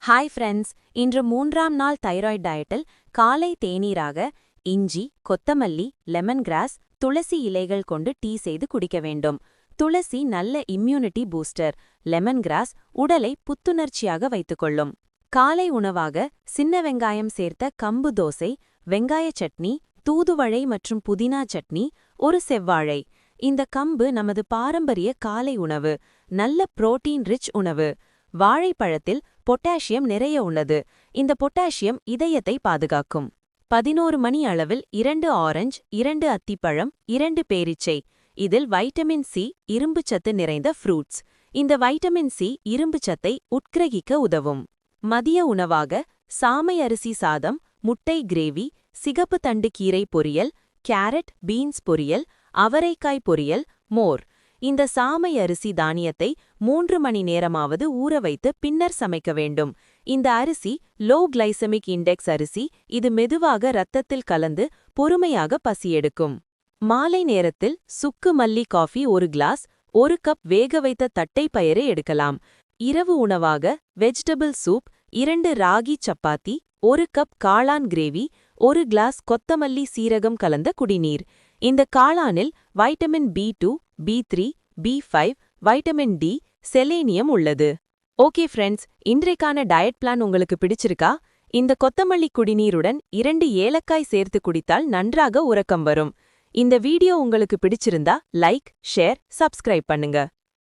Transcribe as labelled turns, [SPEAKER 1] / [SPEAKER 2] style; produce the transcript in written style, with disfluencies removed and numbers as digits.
[SPEAKER 1] Hi friends, இன்று 3ஆம் நாள் தைராய்டு டயட்டில் காலை தேநீராக இஞ்சி, கொத்தமல்லி, லெமன் கிராஸ், துளசி இலைகள் கொண்டு டீ செய்து குடிக்க வேண்டும். துளசி நல்ல இம்யூனிட்டி பூஸ்டர், லெமன் கிராஸ் உடலை புத்துணர்ச்சியாக வைத்துக்கொள்ளும். காலை உணவாக சின்ன வெங்காயம் சேர்த்த கம்பு தோசை, வெங்காய சட்னி, தூதுவளை மற்றும் புதினா சட்னி, ஒரு செவ்வாழை. இந்த கம்பு நமது பாரம்பரிய காலை உணவு, நல்ல புரோட்டீன் ரிச் உணவு. வாழைப்பழத்தில் பொட்டாசியம் நிறைய உள்ளது. இந்த பொட்டாசியம் இதயத்தை பாதுகாக்கும். 11 மணி அளவில் 2 ஆரஞ்சு, 2 அத்திப்பழம், 2 பேரீச்சை. இதில் வைட்டமின் சி, இரும்புச்சத்து நிறைந்த ஃப்ரூட்ஸ். இந்த வைட்டமின் சி இரும்புச்சத்தை உட்கிரகிக்க உதவும். மதிய உணவாக சாமை அரிசி சாதம், முட்டை கிரேவி, சிகப்பு தண்டு கீரை பொரியல், கேரட் பீன்ஸ் பொரியல், அவரைக்காய் பொரியல், மோர். இந்த சாமை அரிசி தானியத்தை 3 மணி நேரமாவது ஊற வைத்து பின்னர் சமைக்க வேண்டும். இந்த அரிசி லோ கிளைசமிக் இண்டெக்ஸ் அரிசி. இது மெதுவாக இரத்தத்தில் கலந்து பொறுமையாக பசி எடுக்கும். மாலை நேரத்தில் சுக்கு மல்லி காஃபி 1 கிளாஸ், 1 கப் வேக வைத்த தட்டைப்பயிரை எடுக்கலாம். இரவு உணவாக vegetable soup, 2 ragi chapati, 1 cup காளான் கிரேவி, 1 கிளாஸ் கொத்தமல்லி சீரகம் கலந்த குடிநீர். இந்த காளானில் vitamin B2, B3, B5, vitamin D, selenium உள்ளது. ஓகே ஃப்ரெண்ட்ஸ், இன்றைக்கான டயட் பிளான் உங்களுக்கு பிடிச்சிருக்கா? இந்த கொத்தமல்லி குடிநீருடன் 2 ஏலக்காய் சேர்த்து குடித்தால் நன்றாக உறக்கம் வரும். இந்த வீடியோ உங்களுக்கு பிடிச்சிருந்தா லைக், ஷேர், சப்ஸ்கிரைப் பண்ணுங்க.